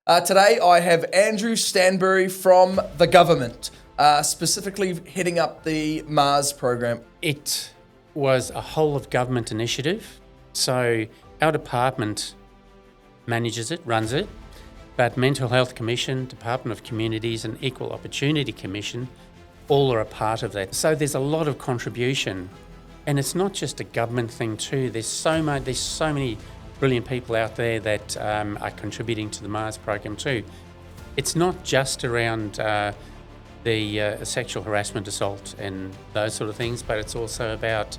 Today I have Andrew Stanbury from the government, specifically heading up the Mars program. It was a whole of government initiative. So our department manages it, runs it, but Mental Health Commission, Department of Communities and Equal Opportunity Commission all are a part of that. So there's a lot of contribution, and it's not just a government thing too. There's so many brilliant people out there that are contributing to the Mars program too. It's not just around the sexual harassment, assault and those sort of things, but it's also about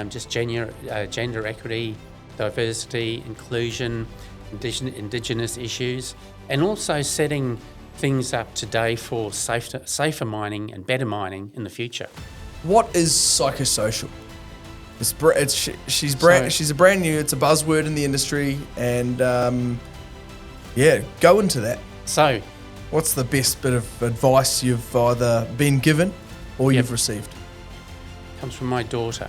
just gender equity, diversity, inclusion, Indigenous issues, and also setting things up today for safer mining and better mining in the future. What is psychosocial? She's a brand new. It's a buzzword in the industry, and go into that. So, what's the best bit of advice you've either been given or you've received? Comes from my daughter.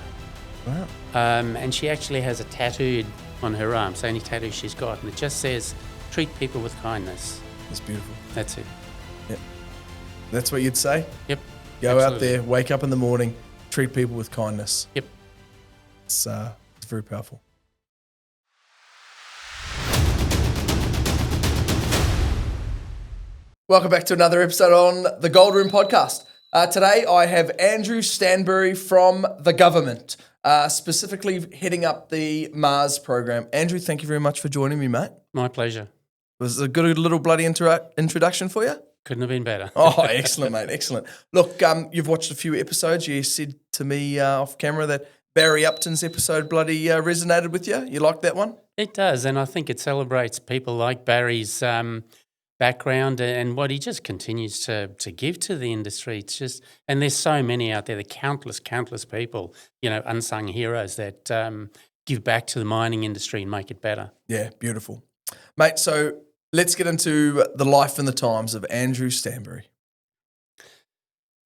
Wow. And she actually has a tattooed on her arm. It's the only tattoo she's got, and it just says, "Treat people with kindness." That's beautiful. That's it. Yep. That's what you'd say? Yep. Go out there, wake up in the morning, treat people with kindness. Yep. It's very powerful. Welcome back to another episode on the Gold Room podcast. Today I have Andrew Stanbury from the government, specifically heading up the Mars program. Andrew, thank you very much for joining me, mate. My pleasure. Was it a good little bloody introduction for you? Couldn't have been better. Oh, excellent, mate, excellent. Look, you've watched a few episodes. You said to me off camera that Barry Upton's episode bloody resonated with you. You liked that one? It does, and I think it celebrates people like Barry's background and what he just continues to give to the industry. It's just, and there's so many out there, the countless people, unsung heroes that give back to the mining industry and make it better. Yeah, beautiful. Mate, so let's get into the life and the times of Andrew Stanbury.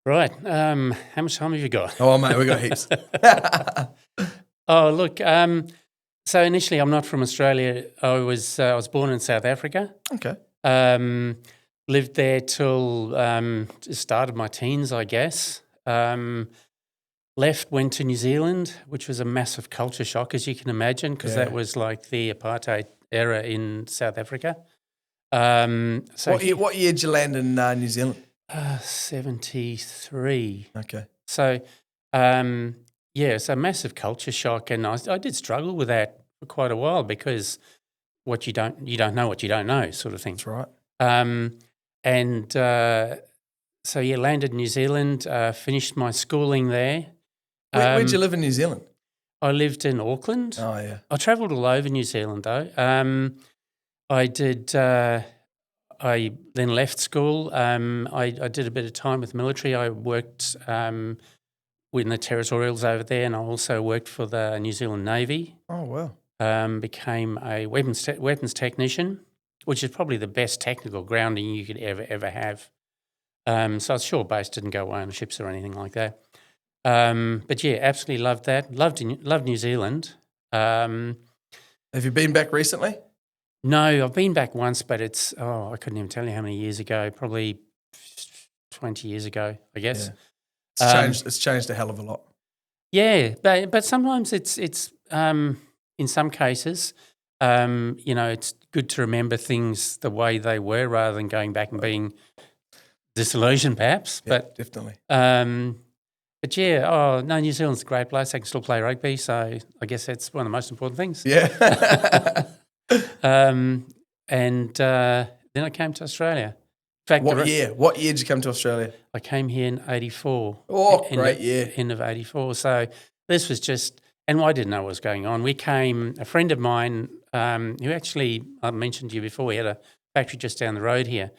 Right. How much time have you got? Oh, mate, we've got heaps. Oh, look, so initially I'm not from Australia. I was born in South Africa. Okay. Lived there till started my teens, I guess. Left, went to New Zealand, which was a massive culture shock, as you can imagine, because that was like the apartheid era in South Africa. What year did you land in New Zealand? 73. Okay. So, it's a massive culture shock, and I did struggle with that for quite a while because you don't know what you don't know, sort of thing. That's right. Landed in New Zealand, finished my schooling there. Where'd you live in New Zealand? I lived in Auckland. Oh, yeah. I travelled all over New Zealand, though. I did. I then left school. I did a bit of time with the military. I worked with the territorials over there, and I also worked for the New Zealand Navy. Oh, wow. Became a weapons technician, which is probably the best technical grounding you could ever have. So I was shore-based, didn't go away on ships or anything like that. But yeah, absolutely loved that. Loved New Zealand. Have you been back recently? No, I've been back once, but it's, I couldn't even tell you how many years ago, probably 20 years ago, I guess. Yeah. It's changed a hell of a lot. Yeah, but sometimes it's in some cases, it's good to remember things the way they were rather than going back and being disillusioned perhaps. Yeah, but definitely. But New Zealand's a great place. I can still play rugby, so I guess that's one of the most important things. Yeah. Then I came to Australia. In fact, What year? What year did you come to Australia? I came here in 84. Oh, great year. End of 84. So this was just, and I didn't know what was going on. We came, a friend of mine who actually, I mentioned to you before, we had a factory just down the road here.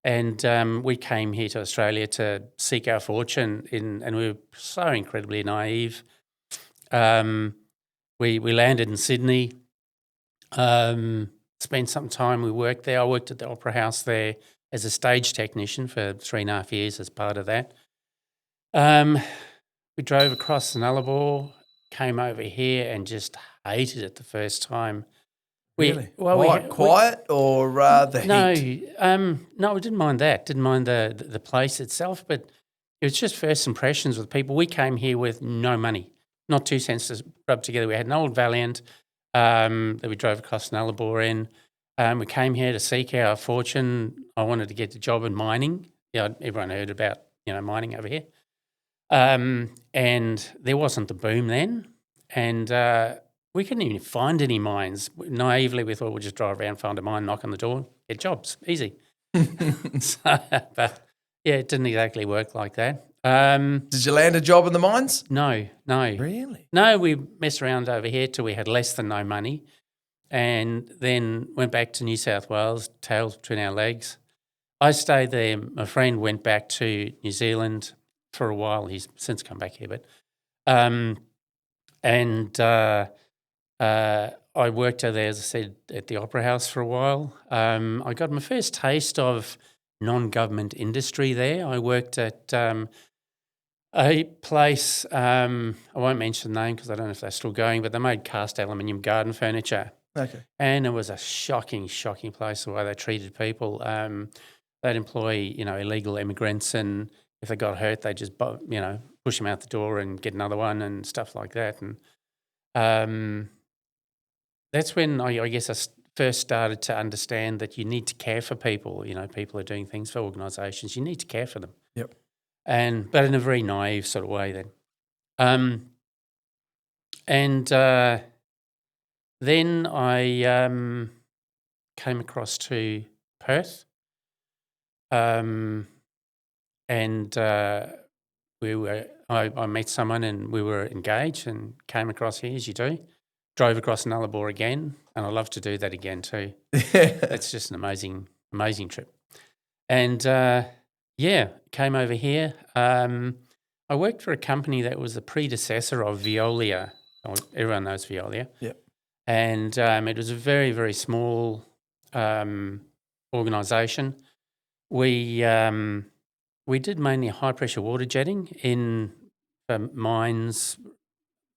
And we came here to Australia to seek our fortune, and we were so incredibly naive. We landed in Sydney, spent some time, we worked there. I worked at the Opera House there as a stage technician for 3.5 years as part of that. We drove across the Nullarbor, came over here and just hated it the first time. Really? Well, Quiet or the heat? no, we didn't mind that. Didn't mind the place itself, but it was just first impressions with people. We came here with no money, not 2 cents to rub together. We had an old Valiant that we drove across Nullarbor in. We came here to seek our fortune. I wanted to get a job in mining. Everyone heard about mining over here, and there wasn't the boom then, and we couldn't even find any mines. Naively, we thought we'd just drive around, find a mine, knock on the door, get jobs, easy. But yeah, it didn't exactly work like that. Did you land a job in the mines? No. Really? No, we messed around over here till we had less than no money, and then went back to New South Wales, tails between our legs. I stayed there. My friend went back to New Zealand for a while. He's since come back here, but I worked over there, as I said, at the Opera House for a while. I got my first taste of non-government industry there. I worked at a place, I won't mention the name because I don't know if they're still going, but they made cast aluminium garden furniture. Okay. And it was a shocking place the way they treated people. They'd employ, illegal immigrants, and if they got hurt, they'd just, push them out the door and get another one and stuff like that. And that's when I guess I first started to understand that you need to care for people. People are doing things for organisations. You need to care for them. Yep. But in a very naive sort of way then. Then I came across to Perth, and I met someone and we were engaged and came across here, as you do. Drove across Nullarbor again, and I love to do that again too. It's just an amazing trip. And came over here. I worked for a company that was the predecessor of Veolia. Everyone knows Veolia. Yep. And it was a very, very small organisation. We did mainly high-pressure water jetting in mines,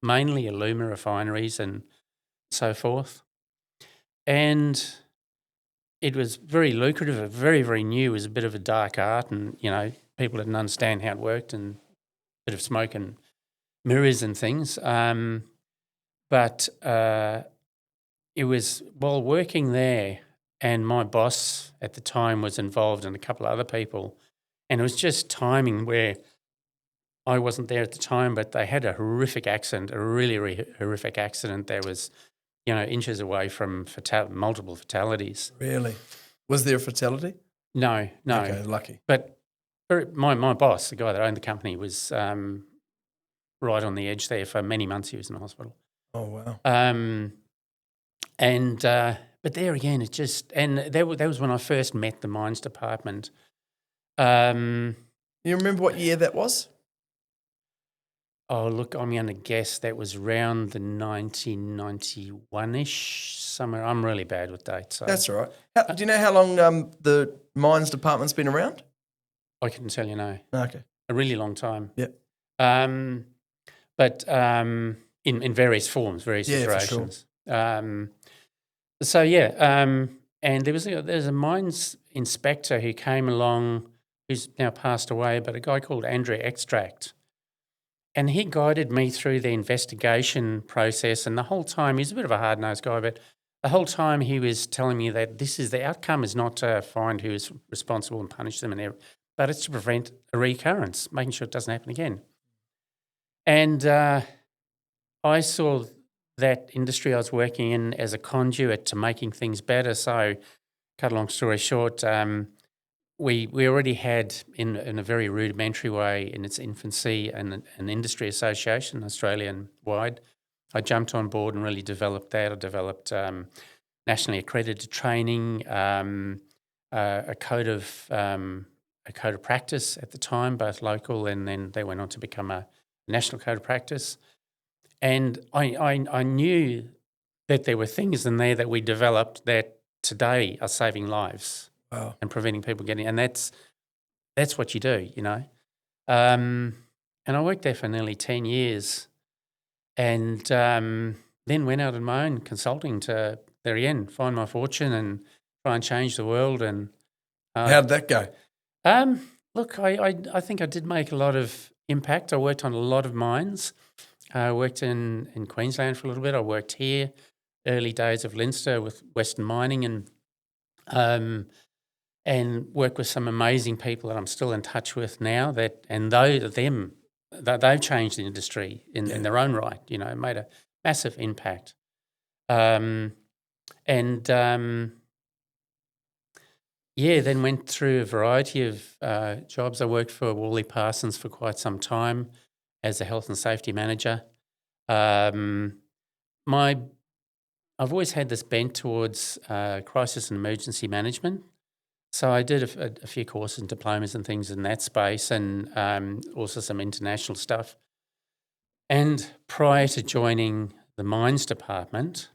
mainly alumina refineries and so forth. And it was very lucrative, very, very new. It was a bit of a dark art, and, people didn't understand how it worked, and a bit of smoke and mirrors and things. But it was while working there, and my boss at the time was involved and a couple of other people, and it was just timing where I wasn't there at the time, but they had a horrific accident, a really, really horrific accident that was, inches away from multiple fatalities. Really? Was there a fatality? No. Okay, lucky. But my boss, the guy that owned the company, was right on the edge there for many months. He was in the hospital. Oh, wow. But there again, it just, and that was when I first met the mines department. You remember what year that was? Oh, look, I'm going to guess that was around the 1991-ish, somewhere. I'm really bad with dates. So. That's all right. Do you know how long the mines department's been around? I couldn't tell you, no. Okay. A really long time. Yep. But in various forms, various iterations. For sure. And there's a mines inspector who came along, who's now passed away, but a guy called Andrew Stanbury. And he guided me through the investigation process, and the whole time, he's a bit of a hard-nosed guy, but the whole time he was telling me that the outcome is not to find who is responsible and punish them, but it's to prevent a recurrence, making sure it doesn't happen again. And I saw that industry I was working in as a conduit to making things better. So, cut a long story short, we already had, in a very rudimentary way in its infancy, an industry association, Australian-wide. I jumped on board and really developed that. I developed nationally accredited training, a code of practice at the time, both local, and then they went on to become a national code of practice. And I knew that there were things in there that we developed that today are saving lives. Wow. And preventing people getting, and that's what you do, And I worked there for nearly 10 years, and then went out on my own consulting to there again, find my fortune and try and change the world. And How'd that go? look, I think I did make a lot of impact. I worked on a lot of mines. I worked in Queensland for a little bit. I worked here, early days of Leinster with Western Mining, and worked with some amazing people that I'm still in touch with now. They've changed the industry in their own right. You know, made a massive impact. Then went through a variety of jobs. I worked for Worley Parsons for quite some time as a health and safety manager. I've always had this bent towards crisis and emergency management. So I did a few courses and diplomas and things in that space, and also some international stuff. And prior to joining the mines department,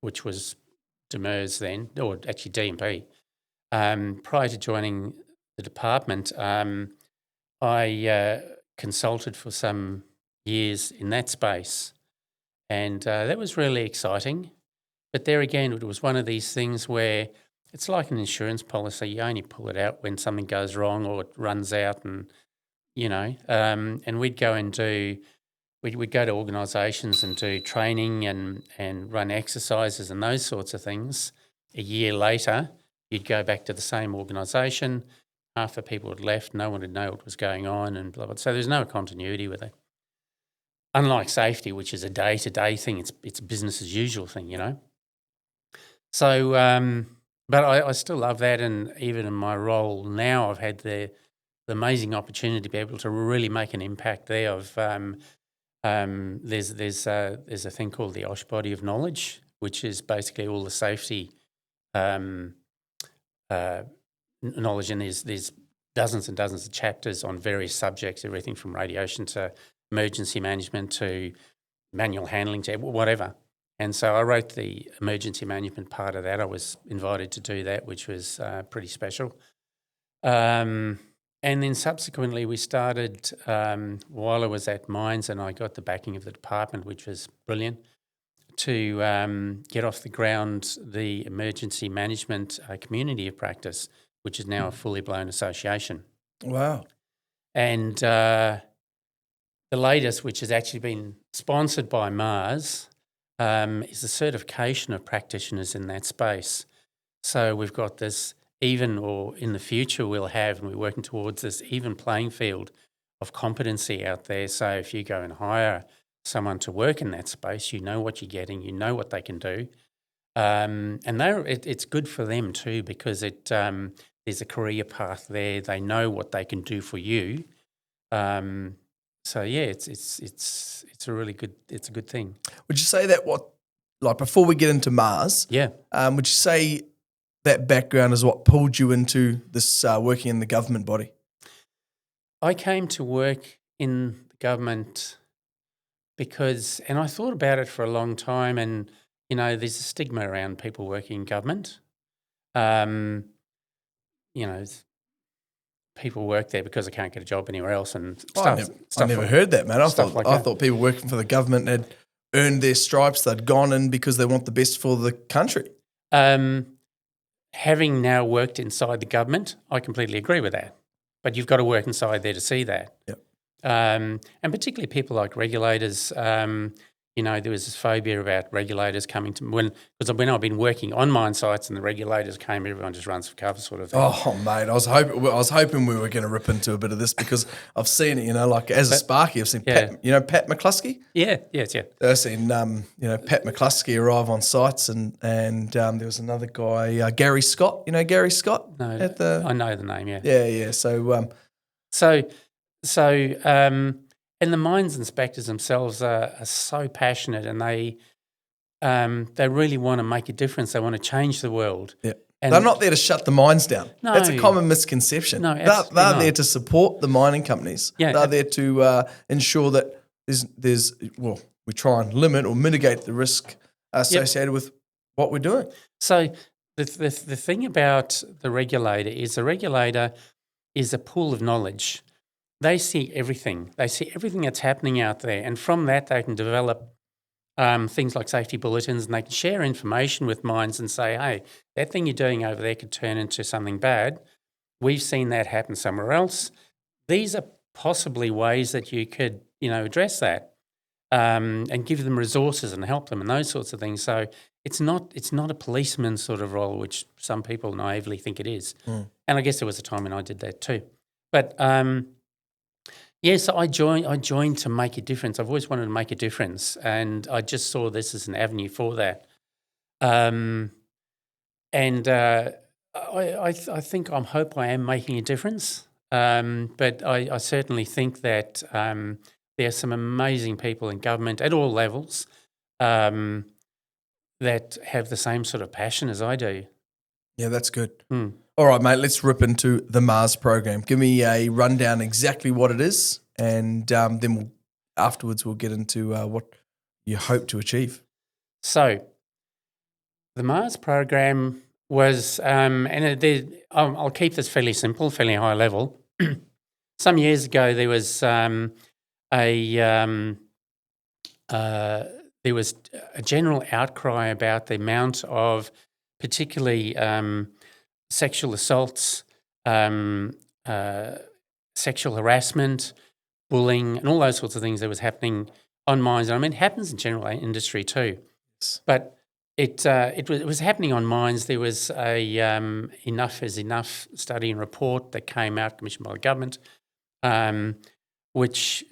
which was DEMERS then, or actually DMP, prior to joining the department, I consulted for some years in that space, and that was really exciting. But there again, it was one of these things where it's like an insurance policy. You only pull it out when something goes wrong or it runs out, and and we'd go to organisations and do training and run exercises and those sorts of things. A year later, you'd go back to the same organisation. Half the people had left. No one would know what was going on, and blah, blah. So there's no continuity with it. Unlike safety, which is a day-to-day thing, it's a business as usual thing, you know. So, but I still love that, and even in my role now, I've had the amazing opportunity to be able to really make an impact there. There's a thing called the OSH body of knowledge, which is basically all the safety knowledge, and there's dozens and dozens of chapters on various subjects, everything from radiation to emergency management to manual handling to whatever. And so I wrote the emergency management part of that. I was invited to do that, which was pretty special. And then subsequently we started, while I was at mines, and I got the backing of the department, which was brilliant, to get off the ground the emergency management community of practice, which is now a fully blown association. Wow. And the latest, which has actually been sponsored by Mars, is the certification of practitioners in that space. So we've got this even, or in the future we'll have, and we're working towards this even playing field of competency out there. So if you go and hire someone to work in that space, you know what you're getting, you know what they can do. And it's good for them too, because there's a career path there. They know what they can do for you. So yeah, it's a really good thing. Would you say that before we get into Mars? Yeah. Would you say that background is what pulled you into this working in the government body? I came to work in the government because, and I thought about it for a long time, and there's a stigma around people working in government. People work there because they can't get a job anywhere else, and stuff. I never heard that, man. I that. thought people working for the government had earned their stripes. They'd gone in because they want the best for the country. Having now worked inside the government, I completely agree with that. But you've got to work inside there to see that. Yep. And particularly people like regulators. There was this phobia about regulators coming to because when I've been working on mine sites and the regulators came, everyone just runs for cover, sort of thing. Oh, mate, I was hoping we were going to rip into a bit of this because I've seen it. As a Sparky, I've seen Pat McCluskey. Yeah. I've seen Pat McCluskey arrive on sites, and there was another guy, Gary Scott. You know Gary Scott? No, I know the name. Yeah. Yeah. And the mines inspectors themselves are so passionate, and they really want to make a difference. They want to change the world. Yeah. And they're not there to shut the mines down. No. That's a common misconception. No, they're there to support the mining companies. Yeah, they're there to ensure that we try and limit or mitigate the risk associated with what we're doing. So the thing about the regulator is a pool of knowledge. They see everything. They see everything that's happening out there, and from that they can develop things like safety bulletins, and they can share information with mines and say, hey, that thing you're doing over there could turn into something bad. We've seen that happen somewhere else. These are possibly ways that you could, address that and give them resources and help them and those sorts of things. So it's not a policeman sort of role, which some people naively think it is. And I guess there was a time when I did that too. But yes, I joined to make a difference. I've always wanted to make a difference, and I just saw this as an avenue for that. I think I hope I am making a difference. But I certainly think that there are some amazing people in government at all levels that have the same sort of passion as I do. Yeah, that's good. All right, mate, let's rip into the Mars program. Give me a rundown exactly what it is, and then afterwards we'll get into what you hope to achieve. So the Mars program was, I'll keep this fairly simple, fairly high level. Some years ago, there was there was a general outcry about the amount of particularly sexual assaults, sexual harassment, bullying, and all those sorts of things that was happening on mines. I mean, it happens in general industry too, but it was happening on mines. There was a Enough is Enough study and report that came out, commissioned by the government, which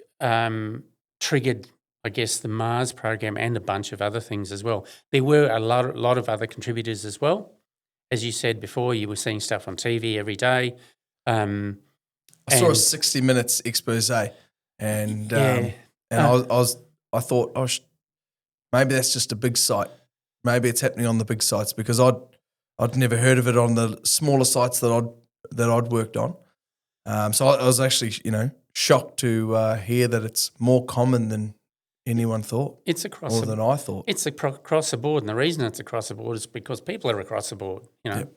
triggered, I guess, the Mars program and a bunch of other things as well. There were a lot of other contributors as well. As you said before, you were seeing stuff on TV every day. I saw a 60 Minutes expose, and I thought, maybe that's just a big site. Maybe it's happening on the big sites, because I'd never heard of it on the smaller sites that I'd worked on. So I was actually, shocked to hear that it's more common than anyone thought. It's across more than I thought. It's across the board, and the reason it's across the board is because people are across the board. Yep.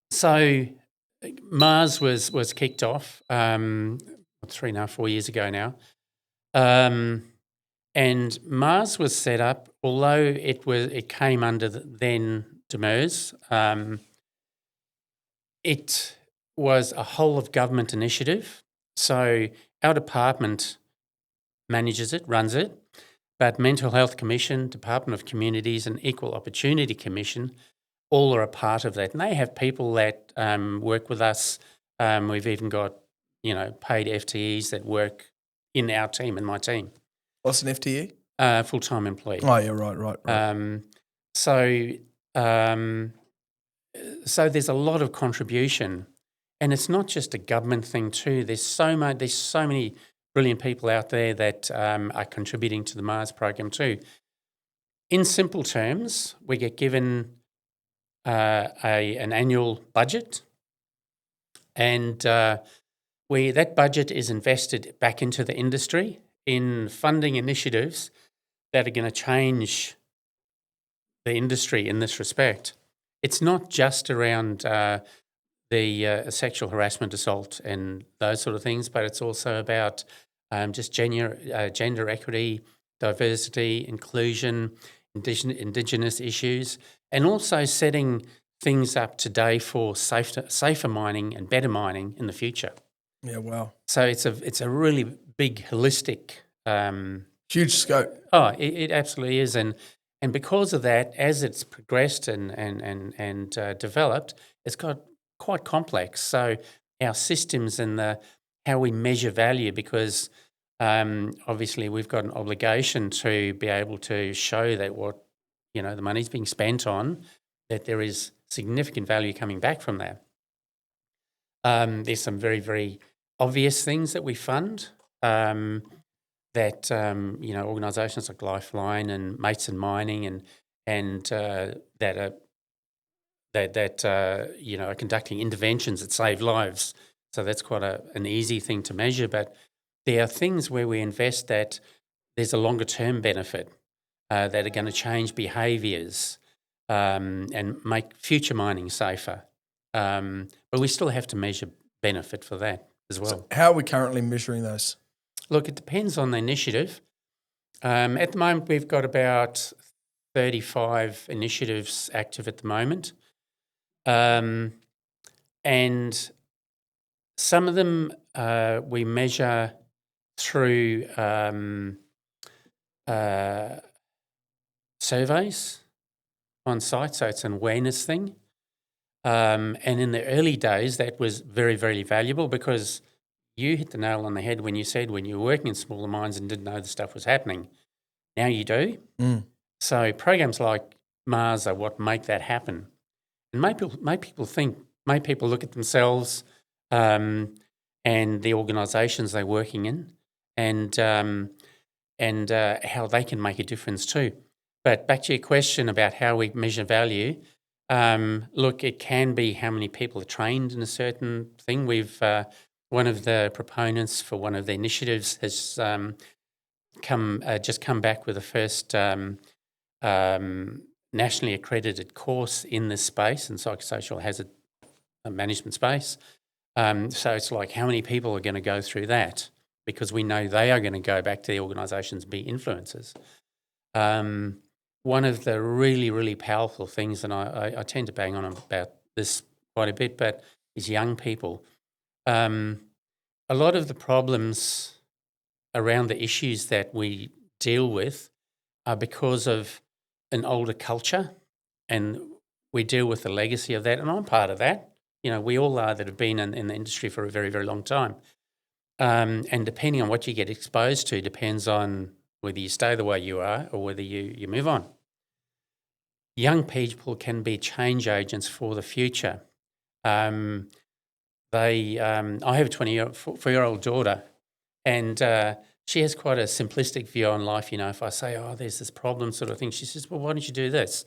So Mars was kicked off 3.5, 4 years ago now, and Mars was set up. Although it came under the then DMIRS, it was a whole of government initiative. So our department manages it, runs it, but Mental Health Commission, Department of Communities and Equal Opportunity Commission all are a part of that. And they have people that work with us. We've even got, paid FTEs that work in our team and my team. What's an FTE? Full-time employee. Oh, yeah, right. So there's a lot of contribution, and it's not just a government thing too. There's so many brilliant people out there that are contributing to the Mars program too. In simple terms, we get given an annual budget, and that budget is invested back into the industry in funding initiatives that are going to change the industry in this respect. It's not just around the sexual harassment, assault and those sort of things, but it's also about just gender equity, diversity, inclusion, Indigenous issues, and also setting things up today for safer mining and better mining in the future. Yeah, wow. So it's a really big, holistic, huge scope. Oh, it absolutely is, and because of that, as it's progressed and developed, it's got quite complex. So our systems and how we measure value, because obviously we've got an obligation to be able to show that what the money's being spent on, that there is significant value coming back from that. There's some very, very obvious things that we fund. That organisations like Lifeline and Mates in Mining and that are conducting interventions that save lives. So that's quite an easy thing to measure. But there are things where we invest that there's a longer term benefit that are going to change behaviours and make future mining safer. But we still have to measure benefit for that as well. So how are we currently measuring those? Look, it depends on the initiative. At the moment, we've got about 35 initiatives active at the moment. And some of them we measure through surveys on site, so it's an awareness thing. And in the early days, that was very, very valuable because you hit the nail on the head when you said when you were working in smaller mines and didn't know the stuff was happening. Now you do. So programs like Mars are what make that happen. And make people look at themselves and the organisations they're working in and how they can make a difference too. But back to your question about how we measure value, look, it can be how many people are trained in a certain thing. We've one of the proponents for one of the initiatives has just come back with the first nationally accredited course in this space, and psychosocial has a management space. So it's like how many people are going to go through that because we know they are going to go back to the organisations and be influencers. One of the really, really powerful things, and I tend to bang on about this quite a bit, but is young people. A lot of the problems around the issues that we deal with are because of an older culture, and we deal with the legacy of that, and I'm part of that. We all are that have been in the industry for a very, very long time. And depending on what you get exposed to depends on whether you stay the way you are or whether you move on. Young people can be change agents for the future. I have a 24-year-old daughter, and she has quite a simplistic view on life. If I say, oh, there's this problem sort of thing, she says, well, why don't you do this?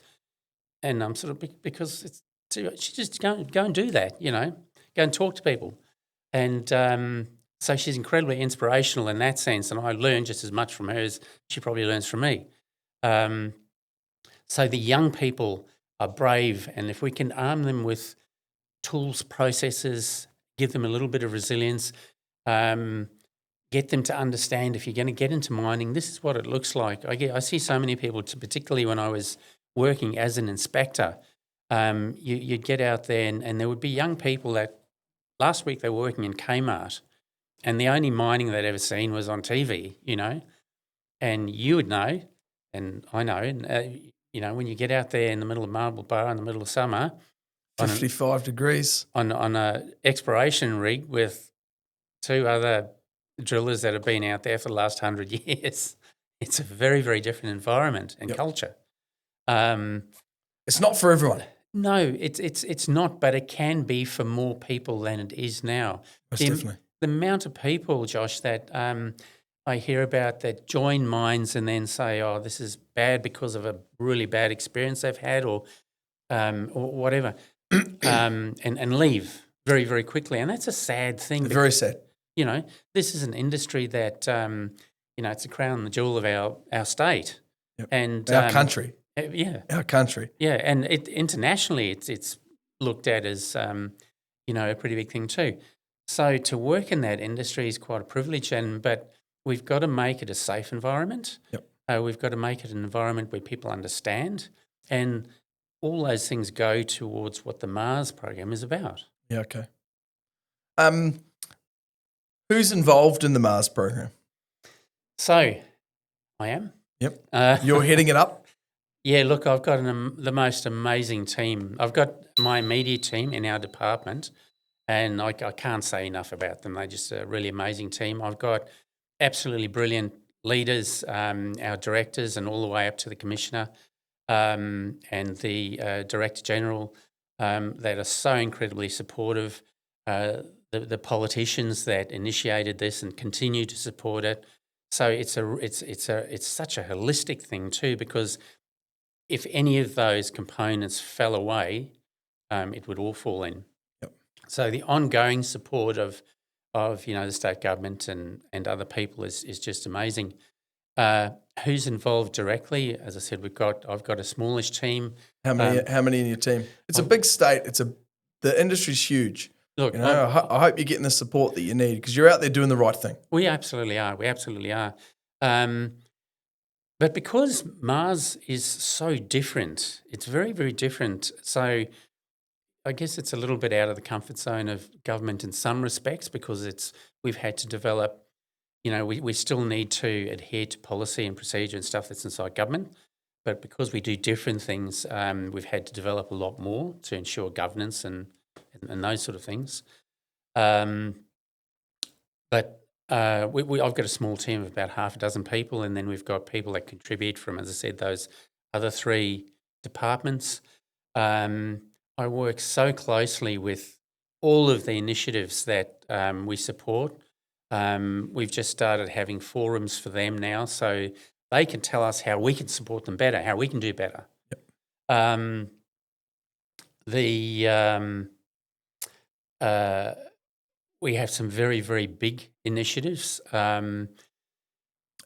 And I'm sort of, because it's she just go and do that, go and talk to people. And so she's incredibly inspirational in that sense, and I learn just as much from her as she probably learns from me. So the young people are brave, and if we can arm them with tools, processes, give them a little bit of resilience, get them to understand if you're going to get into mining, this is what it looks like. I see so many people, particularly when I was working as an inspector, you'd get out there and there would be young people that last week they were working in Kmart and the only mining they'd ever seen was on TV, and you would know, and I know, and when you get out there in the middle of Marble Bar in the middle of summer, 55 degrees on a exploration rig with two other drillers that have been out there for the last 100 years, it's a very, very different environment and culture. It's not for everyone. No, it's not, but it can be for more people than it is now. Definitely. The amount of people, Josh, that I hear about that join mines and then say, oh, this is bad because of a really bad experience they've had or whatever, and leave very, very quickly. And that's a sad thing. Very sad. This is an industry that, it's the crown and the jewel of our state. Yep. And our country. Yeah. Our country. Yeah, and internationally it's looked at as, a pretty big thing too. So to work in that industry is quite a privilege, but we've got to make it a safe environment. Yep. We've got to make it an environment where people understand, and all those things go towards what the Mars program is about. Yeah, okay. Who's involved in the Mars program? So, I am. Yep. You're heading it up? Yeah, look, I've got the most amazing team. I've got my immediate team in our department, and I can't say enough about them. They're just a really amazing team. I've got absolutely brilliant leaders, our directors, and all the way up to the commissioner and the director general that are so incredibly supportive. The politicians that initiated this and continue to support it. So it's such a holistic thing too, because if any of those components fell away, it would all fall in. Yep. So the ongoing support of the state government and other people is just amazing. Who's involved directly? As I said, I've got a smallish team. How many in your team? It's a big state. The industry's huge. Look, I hope you're getting the support that you need because you're out there doing the right thing. We absolutely are. But because Mars is so different, it's very, very different. So I guess it's a little bit out of the comfort zone of government in some respects because we've had to develop, we still need to adhere to policy and procedure and stuff that's inside government. But because we do different things, we've had to develop a lot more to ensure governance and those sort of things. But I've got a small team of about half a dozen people, and then we've got people that contribute from, as I said, those other 3 departments. I work so closely with all of the initiatives that we support. We've just started having forums for them now, so they can tell us how we can support them better, how we can do better. Yep. We have some very, very big initiatives.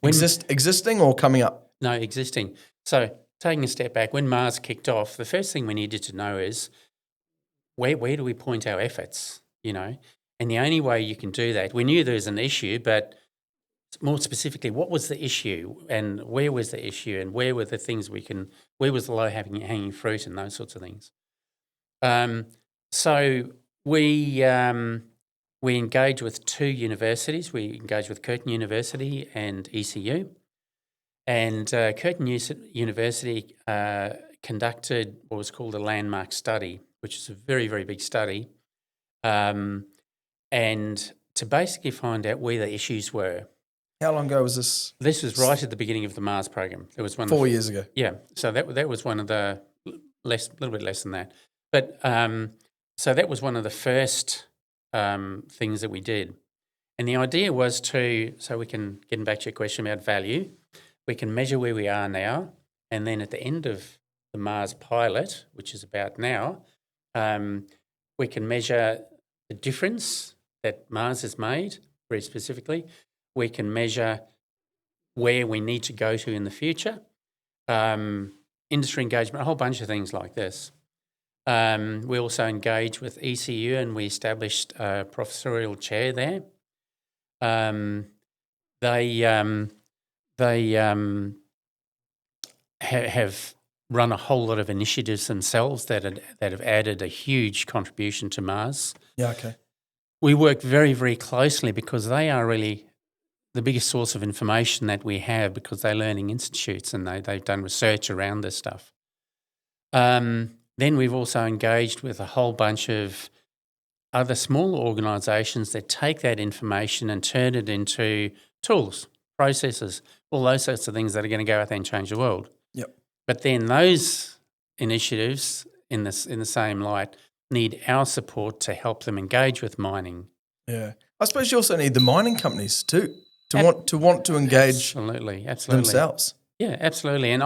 Existing or coming up? No, existing. So taking a step back, when Mars kicked off, the first thing we needed to know is where do we point our efforts, And the only way you can do that, we knew there was an issue, but more specifically, what was the issue and where was the issue and where were the things where was the low-hanging fruit and those sorts of things. So we engage with 2 universities. We engage with Curtin University and ECU. And Curtin University conducted what was called a landmark study, which is a very, very big study, and to basically find out where the issues were. How long ago was this? This was right at the beginning of the Mars program. It was 4 years ago. Yeah, so that was one of the little bit less than that. But so that was one of the first things that we did. And the idea was so we can, getting back to your question about value, we can measure where we are now, and then at the end of the Mars pilot, which is about now, we can measure the difference that Mars has made, very specifically. We can measure where we need to go to in the future, industry engagement, a whole bunch of things like this. We also engage with ECU, and we established a professorial chair there. They have run a whole lot of initiatives themselves that have added a huge contribution to Mars. Yeah, okay. We work very, very closely because they are really the biggest source of information that we have because they're learning institutes and they've done research around this stuff. Then we've also engaged with a whole bunch of other small organisations that take that information and turn it into tools, processes, all those sorts of things that are going to go out there and change the world. Yep. But then those initiatives, in the same light, need our support to help them engage with mining. Yeah, I suppose you also need the mining companies too to want to engage absolutely themselves. Yeah, absolutely. And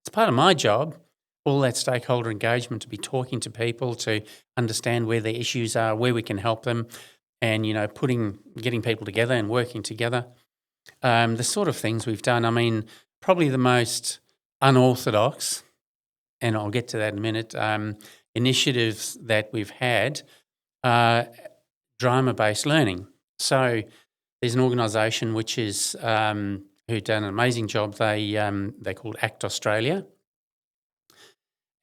it's part of my job, all that stakeholder engagement, to be talking to people to understand where their issues are, where we can help them, and getting people together and working together. The sort of things we've done. I mean, probably the most unorthodox, and I'll get to that in a minute, initiatives that we've had are drama-based learning. So there's an organisation which is who've done an amazing job. They're called ACT Australia,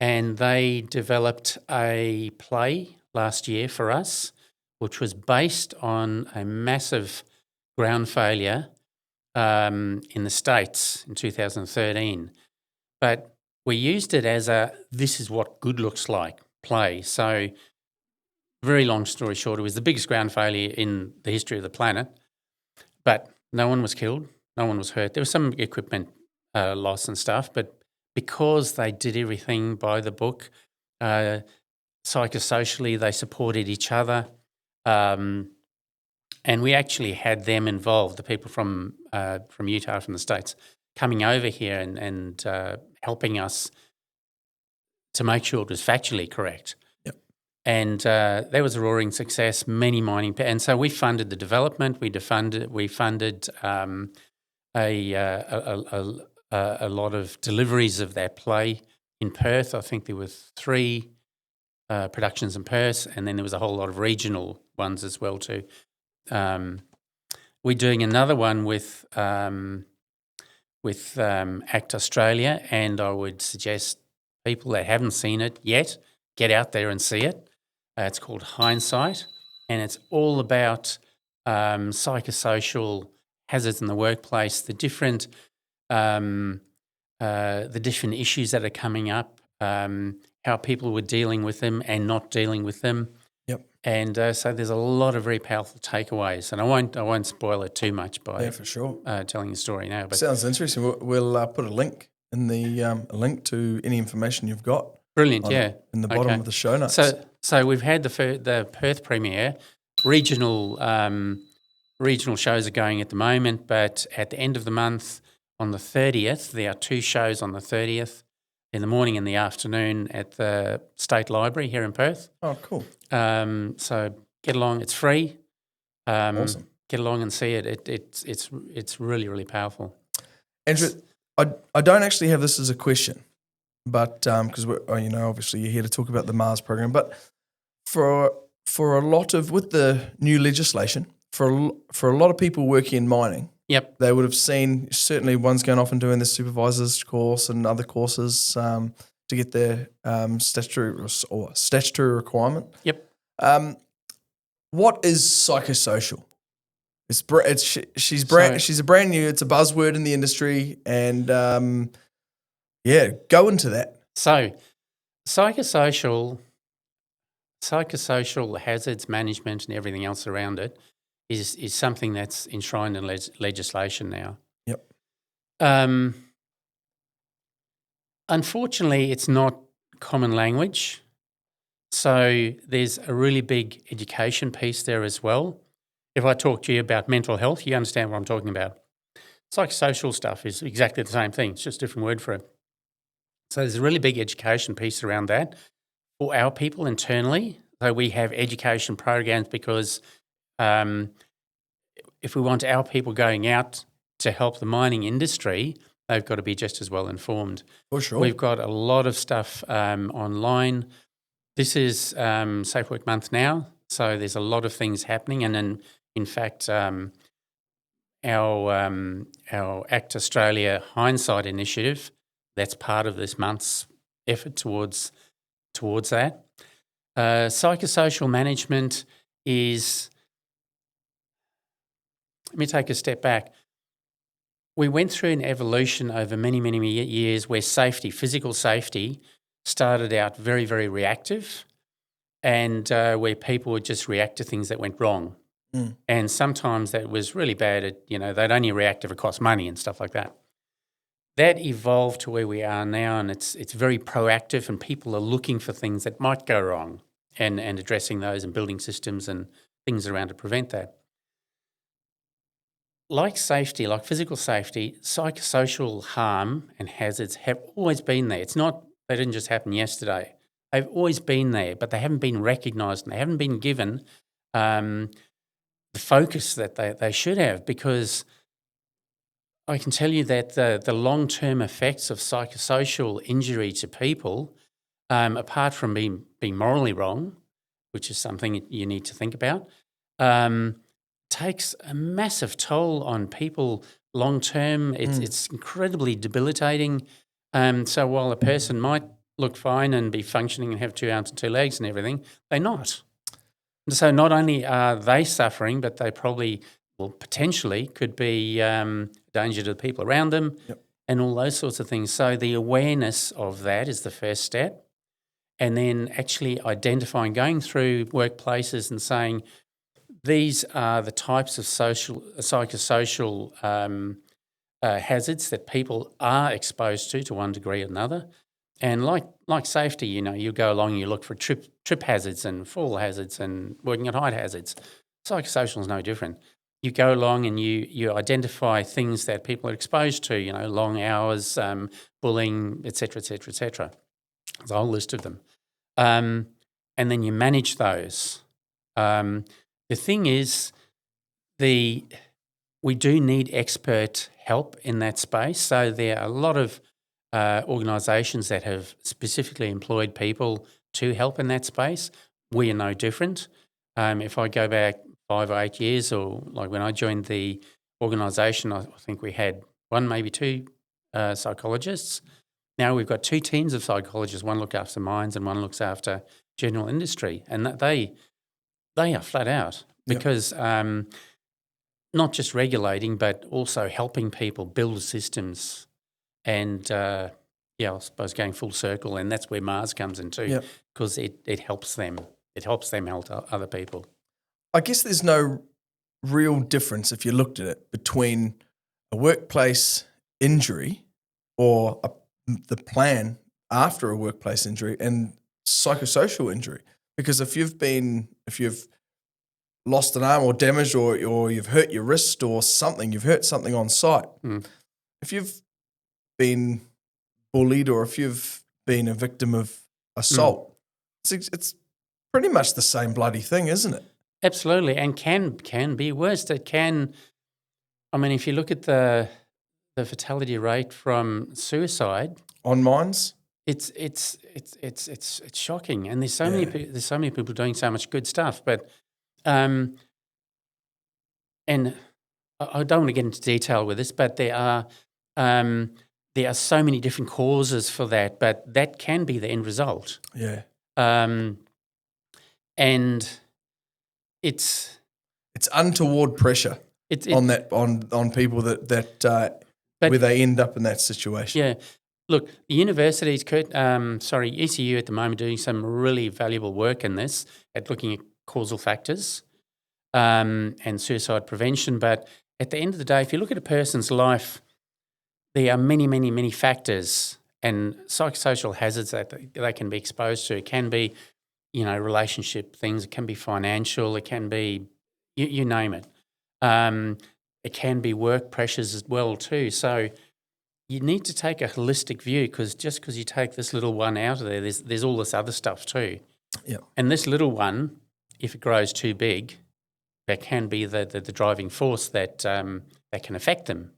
and they developed a play last year for us, which was based on a massive ground failure in the States in 2013. But we used it as this is what good looks like play. So very long story short, it was the biggest ground failure in the history of the planet, but no one was killed, no one was hurt. There was some equipment loss and stuff, but because they did everything by the book, psychosocially they supported each other, and we actually had them involved, the people from Utah, from the States, coming over here and helping us to make sure it was factually correct. Yep. And that was a roaring success, many mining. And so we funded the development, we funded a lot of deliveries of that play in Perth. I think there were 3 productions in Perth, and then there was a whole lot of regional ones as well too. We're doing another one with ACT Australia, and I would suggest people that haven't seen it yet, get out there and see it. It's called HINDSIGHT, and it's all about psychosocial hazards in the workplace, the different issues that are coming up, how people were dealing with them and not dealing with them. Yep. And so there's a lot of very powerful takeaways, and I won't spoil it too much by for sure. telling the story now. But sounds interesting. We'll put a link in the a link to any information you've got. Brilliant, in the bottom of the show notes. So we've had the Perth premiere. Regional shows are going at the moment, but at the end of the month, on the 30th, there are 2 shows on the 30th, in the morning and the afternoon at the State Library here in Perth. Oh, cool. So get along. It's free. Awesome. Get along and see it. It's really, really powerful. Andrew, I don't actually have this as a question, but because obviously you're here to talk about the Mars program, but for a lot of, with the new legislation, for a lot of people working in mining, yep, they would have seen, certainly one's going off and doing the supervisor's course and other courses to get their statutory requirement. Yep. What is psychosocial? She's a brand new. It's a buzzword in the industry, and go into that. So, psychosocial hazards management and everything else around it is something that's enshrined in legislation now. Yep. Unfortunately, it's not common language. So there's a really big education piece there as well. If I talk to you about mental health, you understand what I'm talking about. Psychosocial stuff is exactly the same thing. It's just a different word for it. So there's a really big education piece around that for our people internally. So we have education programs because if we want our people going out to help the mining industry, they've got to be just as well informed. For sure. We've got a lot of stuff online. This is Safe Work Month now, so there's a lot of things happening. And then, in fact, our ACT Australia HINDSIGHT initiative, that's part of this month's effort towards that. Psychosocial management is, let me take a step back. We went through an evolution over many, many years where physical safety, started out very, very reactive, and where people would just react to things that went wrong. Mm. And sometimes that was really bad. They'd only react if it cost money and stuff like that. That evolved to where we are now, and it's very proactive, and people are looking for things that might go wrong and addressing those and building systems and things around to prevent that. Like safety, like physical safety, psychosocial harm and hazards have always been there. It's not, they didn't just happen yesterday. They've always been there, but they haven't been recognised and they haven't been given the focus that they should have, because I can tell you that the long-term effects of psychosocial injury to people, apart from being morally wrong, which is something you need to think about, takes a massive toll on people long-term. It's incredibly debilitating. So while a person might look fine and be functioning and have 2 arms and 2 legs and everything, they're not. So not only are they suffering, but they probably, potentially could be danger to the people around them. Yep. And all those sorts of things. So the awareness of that is the first step. And then actually identifying, going through workplaces and saying, these are the types of psychosocial hazards that people are exposed to one degree or another. And like safety, you go along and you look for trip hazards and fall hazards and working at height hazards. Psychosocial is no different. You go along and you identify things that people are exposed to, long hours, bullying, et cetera, et cetera, et cetera. There's a whole list of them. And then you manage those. The thing is, we do need expert help in that space. So there are a lot of organisations that have specifically employed people to help in that space. We are no different. If I go back 5 or 8 years, or like when I joined the organisation, I think we had 1, maybe 2 psychologists. Now we've got 2 teams of psychologists. One looks after mines and one looks after general industry, and they are flat out because not just regulating, but also helping people build systems, and I suppose going full circle, and that's where Mars comes in too, because it helps them. It helps them help other people. I guess there's no real difference if you looked at it between a workplace injury or the plan after a workplace injury and psychosocial injury. Because if you've lost an arm or damaged or you've hurt your wrist or something, you've hurt something on site. If you've been bullied or if you've been a victim of assault, it's pretty much the same bloody thing, isn't it? Absolutely, and can be worse. It can. I mean, if you look at the fatality rate from suicide on mines, it's shocking, and there's so many people doing so much good stuff. But and I don't want to get into detail with this, but there are so many different causes for that, but that can be the end result. Yeah. And it's untoward pressure on people that where they end up in that situation. Yeah. Look, the universities, ECU at the moment doing some really valuable work in this at looking at causal factors and suicide prevention. But at the end of the day, if you look at a person's life, there are many, many, many factors and psychosocial hazards that they can be exposed to. It can be, relationship things. It can be financial. It can be, you name it. It can be work pressures as well too. So you need to take a holistic view, because just because you take this little one out of there, there's all this other stuff too. Yeah. And this little one, if it grows too big, that can be the driving force that can affect them,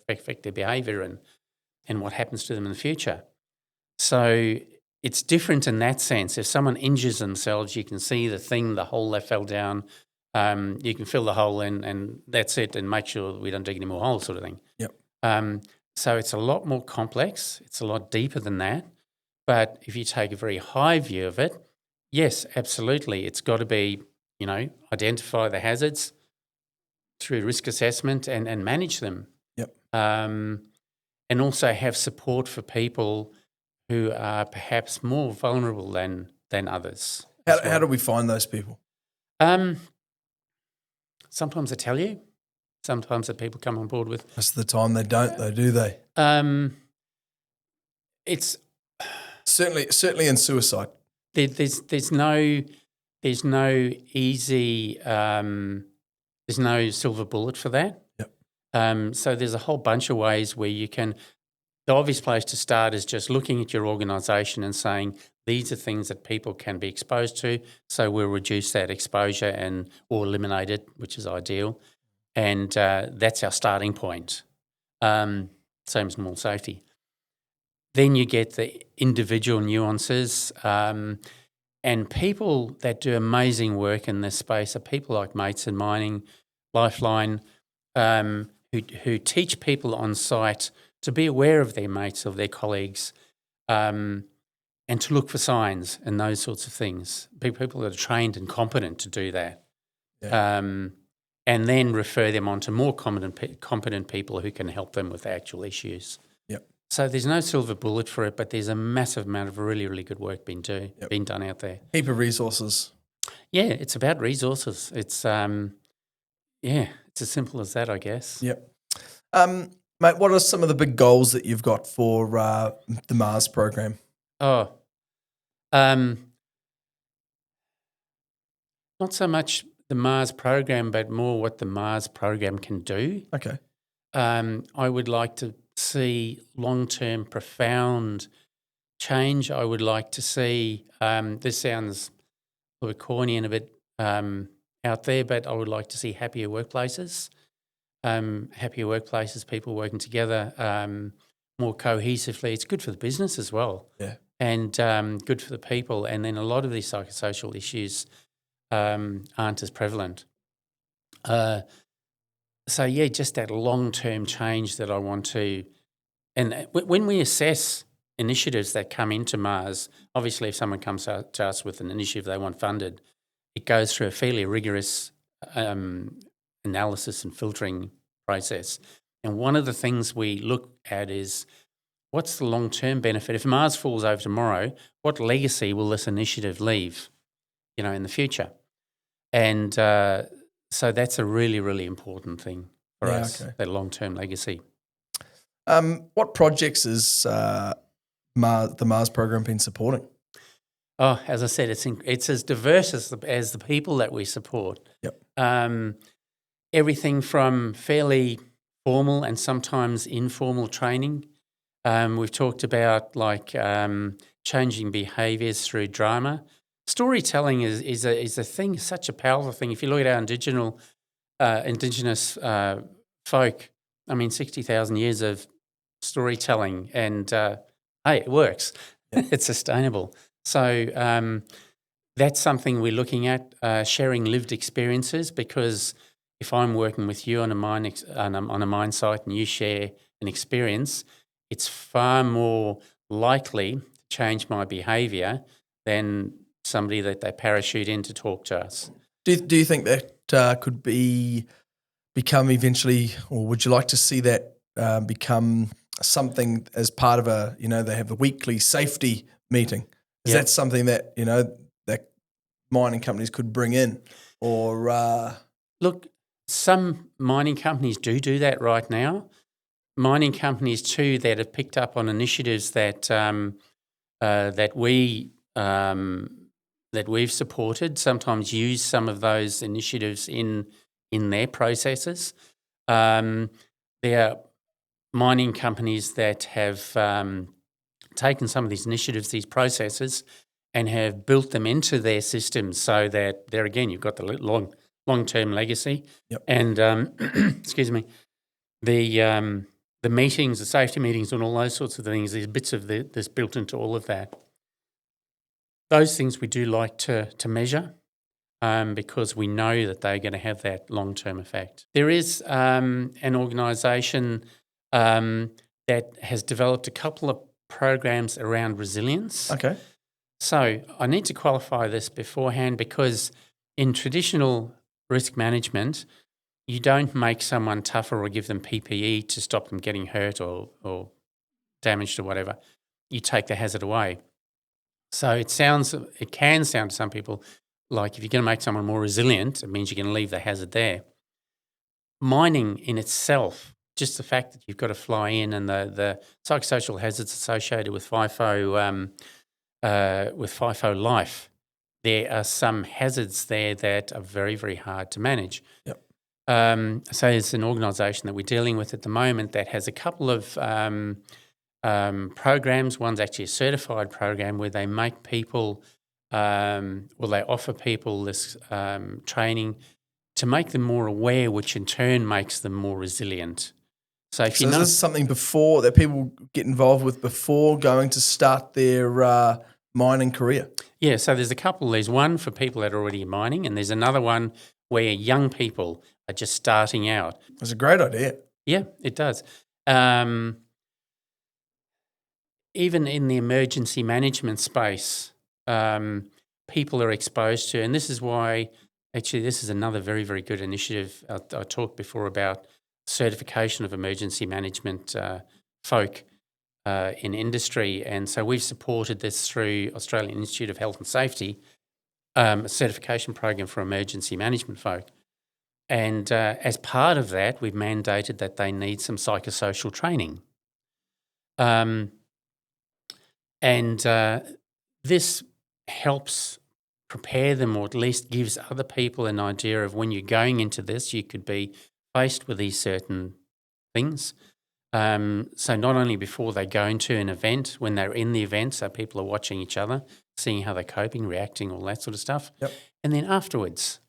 affect their behaviour and what happens to them in the future. So it's different in that sense. If someone injures themselves, you can see the hole that fell down. You can fill the hole in, and that's it, and make sure we don't dig any more holes, sort of thing. Yep. So it's a lot more complex. It's a lot deeper than that. But if you take a very high view of it, yes, absolutely, it's got to be, identify the hazards through risk assessment and manage them. Yep. And also have support for people who are perhaps more vulnerable than others. How do we find those people? Sometimes I tell you. Sometimes that people come on board with. Most of the time they don't, though, do they? It's certainly in suicide. There's no easy. There's no silver bullet for that. Yep. So there's a whole bunch of ways where you can. The obvious place to start is just looking at your organisation and saying these are things that people can be exposed to. So we'll reduce that exposure or eliminate it, which is ideal. And that's our starting point. Same as normal safety. Then you get the individual nuances. And people that do amazing work in this space are people like Mates in Mining, Lifeline, who teach people on site to be aware of their mates, of their colleagues, and to look for signs and those sorts of things. People that are trained and competent to do that. Yeah. And then refer them on to more competent people who can help them with the actual issues. Yep. So there's no silver bullet for it, but there's a massive amount of really, really good work being done out there. Heap of resources. Yeah, it's about resources. It's it's as simple as that, I guess. Yep. Mate, what are some of the big goals that you've got for the Mars program? Not so much the Mars program, but more what the Mars program can do. Okay. I would like to see long-term profound change. I would like to see, this sounds a little bit corny and a bit out there, but I would like to see happier workplaces. People working together more cohesively. It's good for the business as well. Yeah. And good for the people. And then a lot of these psychosocial issues aren't as prevalent. Just that long-term change that I want to when we assess initiatives that come into Mars, obviously if someone comes to us with an initiative they want funded, it goes through a fairly rigorous analysis and filtering process. And one of the things we look at is, what's the long-term benefit? If Mars falls over tomorrow, what legacy will this initiative leave, in the future? And so that's a really, really important thing for us, that long-term legacy. What projects is the Mars program been supporting? Oh, as I said, it's as diverse as the people that we support. Yep. Everything from fairly formal and sometimes informal training. We've talked about changing behaviours through drama. Storytelling is a thing, such a powerful thing. If you look at our Indigenous folk, 60,000 years of storytelling, and hey, it works. Yep. It's sustainable. So that's something we're looking at, sharing lived experiences, because if I'm working with you on a mine site and you share an experience, it's far more likely to change my behaviour than somebody that they parachute in to talk to us. Do you think that could become eventually, or would you like to see that become something as part of they have a weekly safety meeting? Is that something that, that mining companies could bring in? Or Look, some mining companies do that right now. Mining companies too that have picked up on initiatives that we've supported sometimes use some of those initiatives in their processes. There are mining companies that have taken some of these initiatives, these processes, and have built them into their systems, so that there again you've got the long-term legacy. Yep. And excuse me, the meetings, the safety meetings, and all those sorts of things. There's bits of this built into all of that. Those things we do like to measure, because we know that they're going to have that long-term effect. There is an organisation that has developed a couple of programs around resilience. Okay. So I need to qualify this beforehand, because in traditional risk management, you don't make someone tougher or give them PPE to stop them getting hurt or damaged or whatever. You take the hazard away. So it can sound to some people like if you're going to make someone more resilient, it means you're going to leave the hazard there. Mining in itself, just the fact that you've got to fly in, and the psychosocial hazards associated with FIFO life, there are some hazards there that are very, very hard to manage. Yep. So it's an organisation that we're dealing with at the moment that has a couple of programs. One's actually a certified program where they make people, they offer people this training to make them more aware, which in turn makes them more resilient. So if is this something before that people get involved with before going to start their mining career? Yeah, so there's a couple. There's one for people that are already in mining, and there's another one where young people are just starting out. That's a great idea. Yeah, it does. Even in the emergency management space, people are exposed to, and this is why, actually, this is another very, very good initiative. I talked before about certification of emergency management folk in industry, and so we've supported this through Australian Institute of Health and Safety, a certification program for emergency management folk. And as part of that, we've mandated that they need some psychosocial training. This helps prepare them, or at least gives other people an idea of when you're going into this, you could be faced with these certain things. So not only before they go into an event, when they're in the event, so people are watching each other, seeing how they're coping, reacting, all that sort of stuff. Yep. And then afterwards,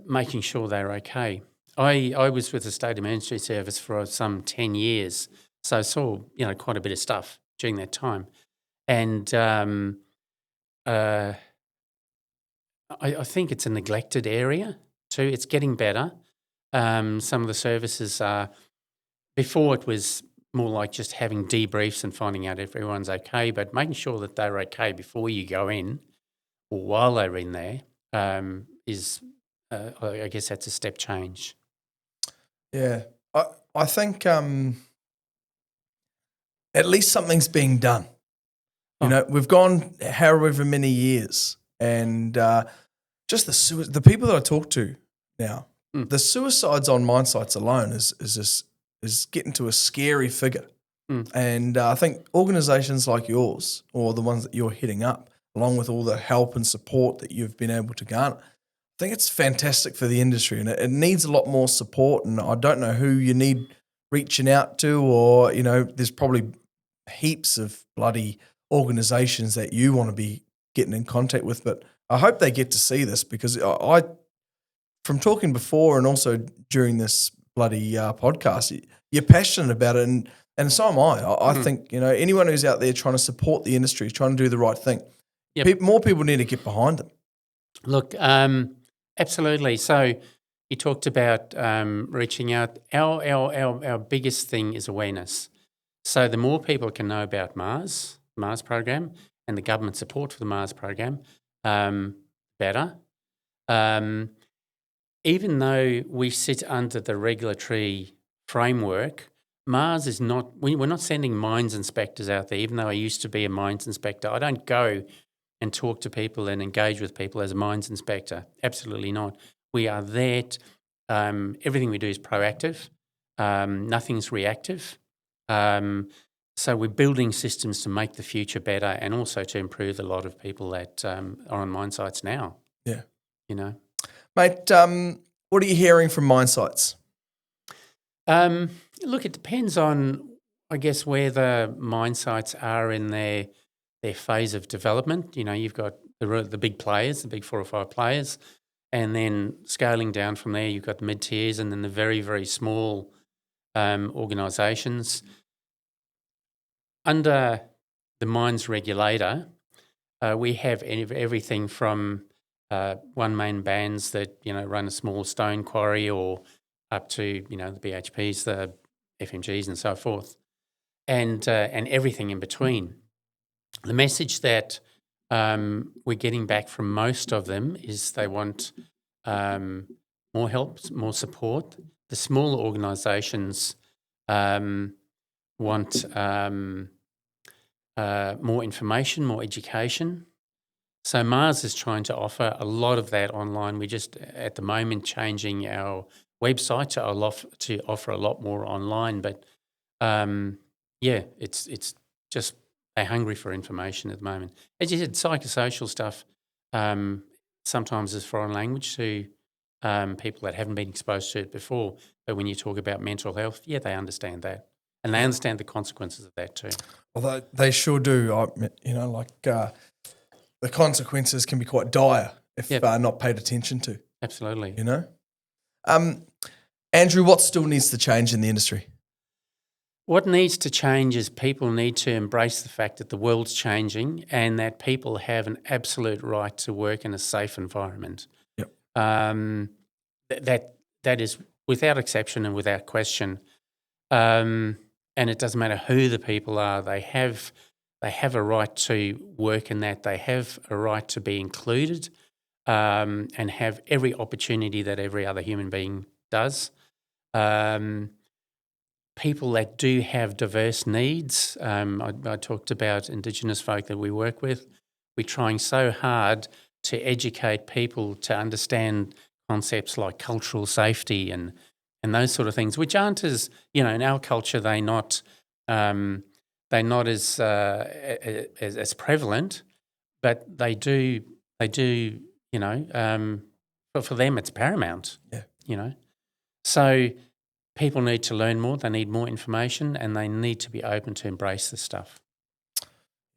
making sure they're okay. I was with the State Emergency Service for some 10 years, so I saw quite a bit of stuff during that time. And I think it's a neglected area too. It's getting better. Some of the services are Before it was more like just having debriefs and finding out if everyone's okay, but making sure that they're okay before you go in or while they're in there is, I guess that's a step change. Yeah. I think at least something's being done. You know, we've gone however many years, and just the people that I talk to now, the suicides on mine sites alone is getting to a scary figure. And I think organisations like yours, or the ones that you're heading up, along with all the help and support that you've been able to garner, I think it's fantastic for the industry, and it needs a lot more support. And I don't know who you need reaching out to, or there's probably heaps of bloody organisations that you want to be getting in contact with. But I hope they get to see this, because I from talking before and also during this bloody podcast, you're passionate about it, and so am I. I think anyone who's out there trying to support the industry, trying to do the right thing, more people need to get behind them. Look, absolutely. So you talked about reaching out. Our biggest thing is awareness. So the more people can know about Mars program, and the government support for the Mars program, better. Even though we sit under the regulatory framework, Mars is not, we're not sending mines inspectors out there. Even though I used to be a mines inspector, I don't go and talk to people and engage with people as a mines inspector. Absolutely not. We are there. Everything we do is proactive. Nothing's reactive. So we're building systems to make the future better, and also to improve a lot of people that are on mine sites now. Yeah. Mate, what are you hearing from mine sites? Look, it depends on, I guess, where the mine sites are in their phase of development. You've got the big players, the big 4 or 5 players, and then scaling down from there, you've got the mid-tiers, and then the very, very small organisations. Under the mines regulator, we have everything from one-man bands that run a small stone quarry, or up to the BHPs, the FMGs, and so forth, and everything in between. The message that we're getting back from most of them is they want more help, more support. The smaller organisations want more information, more education. So Mars is trying to offer a lot of that online. We're just at the moment changing our website to offer a lot more online. But it's just they're hungry for information at the moment. As you said, psychosocial stuff sometimes is foreign language to people that haven't been exposed to it before. But when you talk about mental health, they understand that. And they understand the consequences of that too. Well, they sure do. The consequences can be quite dire if not paid attention to. Absolutely. Andrew, what still needs to change in the industry? What needs to change is people need to embrace the fact that the world's changing, and that people have an absolute right to work in a safe environment. Yep. That is without exception and without question. And it doesn't matter who the people are. They have a right to work in that. They have a right to be included and have every opportunity that every other human being does. People that do have diverse needs, I talked about Indigenous folk that we work with. We're trying so hard to educate people to understand concepts like cultural safety and those sort of things, which aren't as, in our culture, they're not as prevalent, but they do, but for them it's paramount. Yeah. So people need to learn more, they need more information, and they need to be open to embrace this stuff.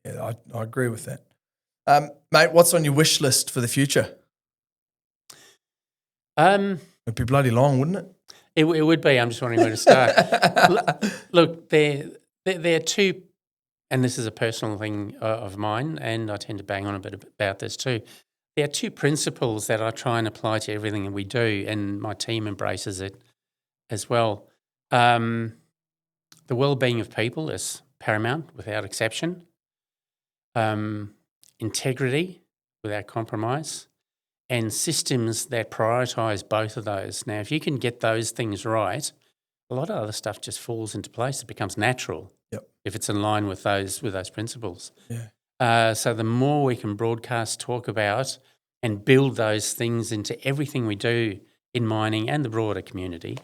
Yeah, I agree with that. Mate, what's on your wish list for the future? It'd be bloody long, wouldn't it? It would be. I'm just wondering where to start. Look, there are two, and this is a personal thing of mine, and I tend to bang on a bit about this too. There are two principles that I try and apply to everything that we do, and my team embraces it as well. the well-being of people is paramount without exception. Integrity without compromise, and systems that prioritise both of those. Now, if you can get those things right, a lot of other stuff just falls into place. It becomes natural if it's in line with those principles. Yeah. So the more we can broadcast, talk about, and build those things into everything we do in mining and the broader community,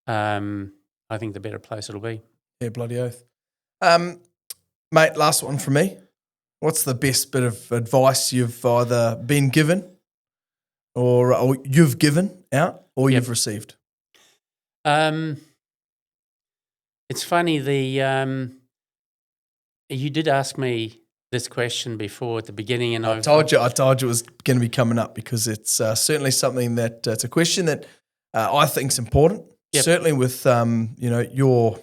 I think the better place it'll be. Yeah, bloody oath. Mate, last one from me. What's the best bit of advice you've either been given or you've given out or you've received? It's funny, you did ask me this question before at the beginning, and I told you it was going to be coming up because it's certainly something that it's a question that I think is important. Yep. Certainly with your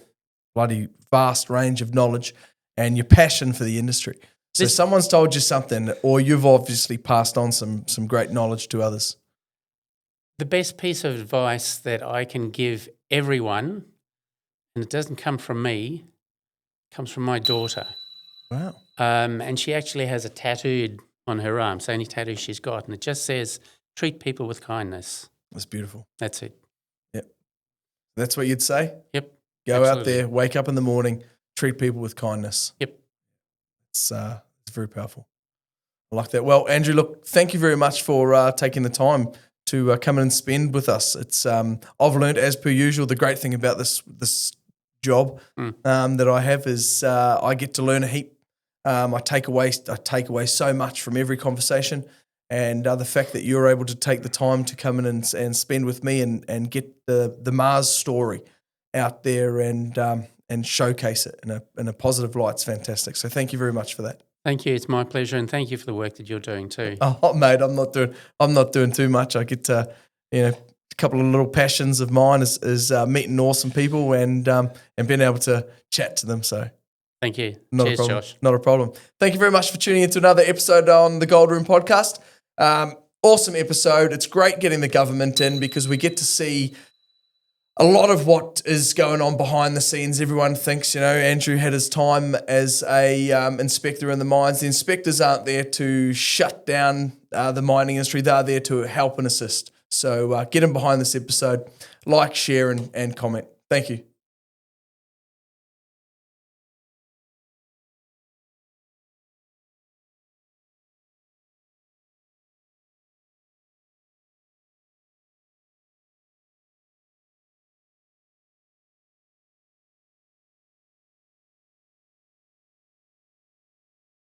bloody vast range of knowledge and your passion for the industry. So someone's told you something, or you've obviously passed on some great knowledge to others. The best piece of advice that I can give everyone, and it doesn't come from me, comes from my daughter. Wow. And she actually has it tattooed on her arm. It's the only tattoo she's got, and it just says, treat people with kindness. That's beautiful. That's it. Yep. That's what you'd say? Yep. Go absolutely. out there, wake up in the morning, treat people with kindness. Yep. It's very powerful. I like that. Well, Andrew, look, thank you very much for taking the time to come in and spend with us. It's I've learned, as per usual, the great thing about this job that I have is I get to learn a heap. I take away so much from every conversation, and the fact that you're able to take the time to come in and spend with me and get the Mars story out there and showcase it in a positive light is fantastic. So thank you very much for that. Thank you. It's my pleasure, and thank you for the work that you're doing too. Oh, mate, I'm not doing too much. I get to, a couple of little passions of mine is meeting awesome people and being able to chat to them. So thank you. Not Cheers, a problem. Josh. Not a problem. Thank you very much for tuning into another episode on the Gold Room podcast. Awesome episode. It's great getting the government in because we get to see a lot of what is going on behind the scenes. Everyone thinks, Andrew had his time as a inspector in the mines. The inspectors aren't there to shut down the mining industry. They're there to help and assist. So get in behind this episode, like, share, and comment. Thank you.